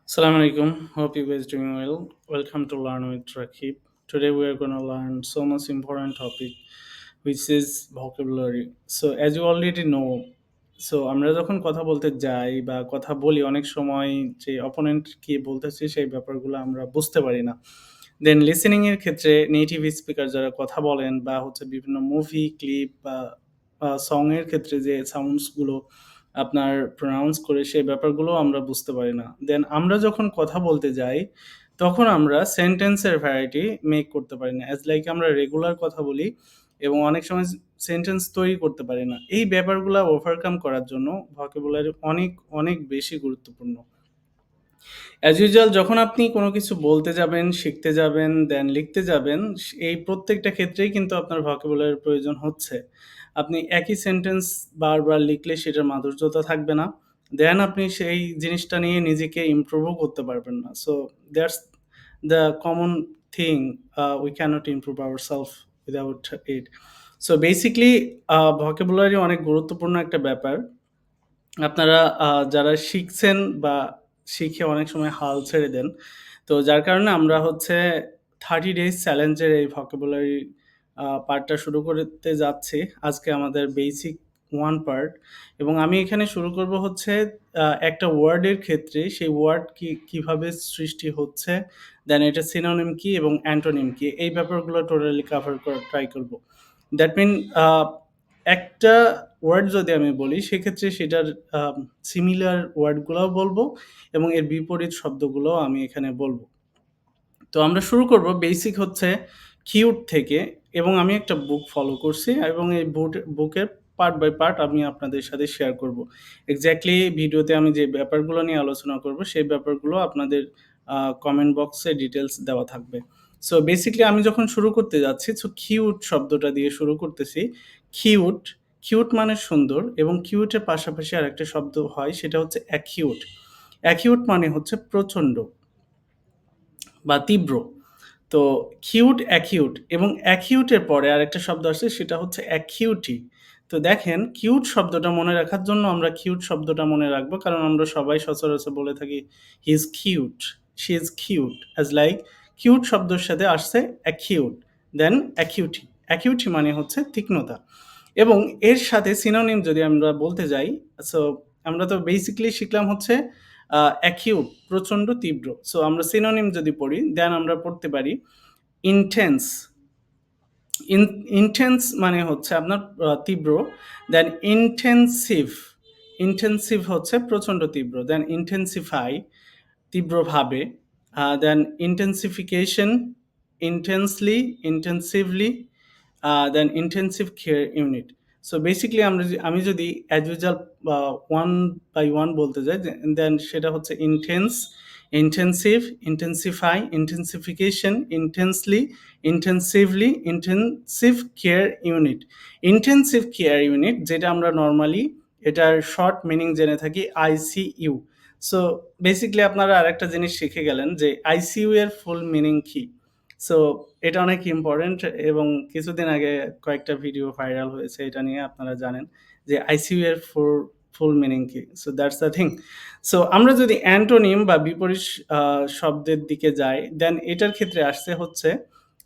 Assalamu alaikum. Hope you guys doing well. Welcome to Learn with Rakib. Today we are gonna learn so much important topic, which is vocabulary. So as you already know, আমরা যখন কথা বলতে যাই বা কথা বলি অনেক সময় যে অপোনেন্ট কি বলতেছে সেই ব্যাপারগুলো আমরা বুঝতে পারি না। দেন লিসেনিং এর ক্ষেত্রে নেটিভ স্পিকার যারা কথা বলেন বা হচ্ছে বিভিন্ন মুভি ক্লিপ বা সং এর ক্ষেত্রে যে সাউন্ডস গুলো আপনার প্রনাউন্স করে সেই ব্যাপারগুলো আমরা বুঝতে পারি না। দেন আমরা যখন কথা বলতে যাই, তখন আমরা সেন্টেন্সের ভ্যারাইটি মেক করতে পারি না। অ্যাজ লাইক আমরা রেগুলার কথা বলি এবং অনেক সময় সেন্টেন্স তৈরি করতে পারি না। এই ব্যাপারগুলা ওভারকাম করার জন্য ভোকাবুলারি অনেক, অনেক বেশি গুরুত্বপূর্ণ। অ্যাজ ইউজুয়াল যখন আপনি কোনো কিছু বলতে যাবেন, শিখতে যাবেন, দেন লিখতে যাবেন, এই প্রত্যেকটা ক্ষেত্রেই কিন্তু আপনার ভোকাবুলারির প্রয়োজন হচ্ছে। আপনি একই সেন্টেন্স বারবার লিখলে সেটার মাধুর্যতা থাকবে না। দেন আপনি সেই জিনিসটা নিয়ে নিজেকে ইমপ্রুভও করতে পারবেন না। So that's the common thing we cannot improve ourselves without it. So basically vocabulary অনেক গুরুত্বপূর্ণ একটা ব্যাপার। আপনারা যারা শিখছেন বা শিখে অনেক সময় হাল ছেড়ে দেন। তো যার কারণে আমরা হচ্ছে 30 ডেইজ চ্যালেঞ্জের এই ভোকাবুলারি পার্টটা শুরু করতে যাচ্ছি। আজকে আমাদের বেসিক 1 পার্ট এবং আমি এখানে শুরু করব হচ্ছে একটা ওয়ার্ডের ক্ষেত্রে সেই ওয়ার্ড কিভাবে সৃষ্টি হচ্ছে, দেন এটার সিনোনিম কি এবং অ্যান্টোনিম কি? এই ব্যাপারগুলো টোটালি কভার করার ট্রাই করব। দ্যাট মিন আ একটা ওয়ার্ড যদি আমি বলি সেক্ষেত্রে সেটার সিমিলার ওয়ার্ডগুলাও বলবো এবং এর বিপরীত শব্দগুলোও আমি এখানে বলবো। তো আমরা শুরু করব বেসিক হচ্ছে কিউট থেকে এবং আমি একটা বুক ফলো করছি এবং এই বুকের পার্ট বাই পার্ট আমি আপনাদের সাথে শেয়ার করব। এক্সাক্টলি ভিডিওতে আমি যে ব্যাপারগুলো নিয়ে আলোচনা করব সেই ব্যাপারগুলো আপনাদের কমেন্ট বক্সে ডিটেইলস দেওয়া থাকবে। সো বেসিক্যালি আমি যখন শুরু করতে যাচ্ছি কিউট শব্দটা দিয়ে শুরু করতেছি। কিউট, কিউট মানে সুন্দর এবং কিউটের পাশাপাশি আরেকটা শব্দ হয় সেটা হচ্ছে অ্যাকিউট। অ্যাকিউট মানে হচ্ছে প্রচণ্ড বা তীব্র। তো কিউট, অ্যাকিউট এবং অ্যাকিউটের পরে আরেকটা শব্দ আসছে সেটা হচ্ছে অ্যাকিউটি। তো দেখেন কিউট শব্দটা মনে রাখার জন্য আমরা কিউট শব্দটা মনে রাখবো। কারণ আমরা সবাই সচরাচর বলে থাকি he is cute, she is cute as like cute শব্দের সাথে আসছে অ্যাকিউট, দেন অ্যাকিউটি। অ্যাকিউটি মানে হচ্ছে তীক্ষ্ণতা এবং এর সাথে সিনোনিম যদি আমরা বলতে যাই, সো আমরা তো বেসিক্যালি শিখলাম হচ্ছে অ্যাকিউট প্রচণ্ড তীব্র। সো আমরা সিনোনিম যদি পড়ি দেন আমরা পড়তে পারি ইনটেন্স। ইনটেন্স মানে হচ্ছে আপনার তীব্র, দেন ইনটেনসিভ। ইনটেনসিভ হচ্ছে প্রচণ্ড তীব্র, দেন ইনটেনসিফাই তীব্রভাবে, then intensification, intensely, intensively, then intensive care unit. So basically আমি যদি as usual one by one বলতে যাই দেন সেটা হচ্ছে intense, intensive, intensify, intensification, intensely, intensively, intensive care unit. Intensive care unit যেটা আমরা নর্মালি এটার শর্ট মিনিং জেনে থাকি আইসিইউ। সো বেসিক্যালি আপনারা আরেকটা জিনিস শিখে গেলেন যে আইসিইউ এর ফুল মিনিং কি? সো এটা অনেক ইম্পোর্টেন্ট এবং কিছুদিন আগে কয়েকটা ভিডিও ভাইরাল হয়েছে এটা নিয়ে আপনারা জানেন যে আইসিইউ এর ফুল মিনিং কি? So that's the thing. So আমরা যদি অ্যান্টোনিম বা বিপরীত শব্দের দিকে যাই দেন এটার ক্ষেত্রে আসছে হচ্ছে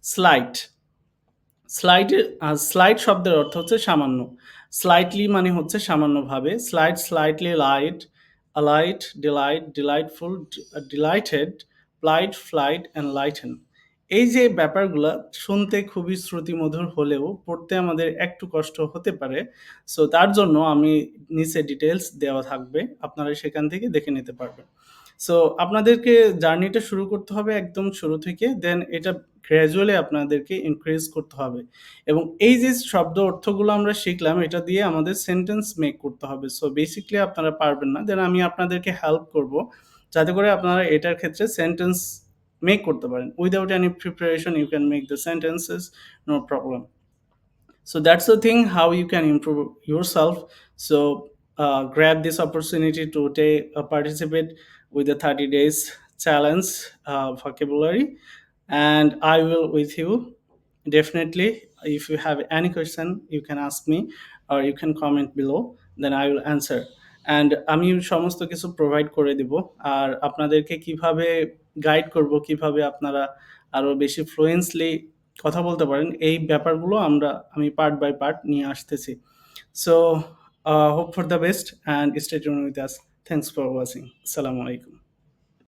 স্লাইট। স্লাইট শব্দের অর্থ হচ্ছে সামান্য। স্লাইটলি মানে হচ্ছে সামান্যভাবে। Slight, slightly, light, alight, delight, delightful, delighted, plight, flight and lighten. এই যে ব্যাপারগুলা শুনতে খুবই শ্রুতিমধুর হলেও পড়তে আমাদের একটু কষ্ট হতে পারে। সো তার জন্য আমি নিচে ডিটেইলস দেওয়া থাকবে। আপনারা সেখান থেকে দেখে নিতে পারবেন। সো আপনাদেরকে জার্নিটা শুরু করতে হবে একদম শুরু থেকে। দেন এটা গ্র্যাজুয়ালি আপনাদেরকে ইনক্রিজ করতে হবে এবং এই যে শব্দ অর্থগুলো আমরা শিখলাম এটা দিয়ে আমাদের সেন্টেন্স মেক করতে হবে। সো বেসিক্যালি আপনারা পারবেন না। দেন আমি আপনাদেরকে হেল্প করব যাতে করে আপনারা এটার ক্ষেত্রে সেন্টেন্স মেক করতে পারেন। Without any preparation you can make the sentences, no problem. So that's the thing how you can improve yourself. So grab this opportunity to take participate with the 30 days challenge vocabulary, and I will with you definitely. If you have any question you can ask me or you can comment below, then I will answer. And আমি সমস্ত কিছু provide করে দিব। আর আপনাদেরকে কিভাবে guide করব, কিভাবে আপনারা আরো বেশি ফ্লুয়েন্টলি কথা বলতে পারেন, এই ব্যাপারগুলো আমি পার্ট বাই পার্ট নিয়ে আসতেছি। So hope for the best and stay tune with us. Thanks for watching. আসসালামু আলাইকুম।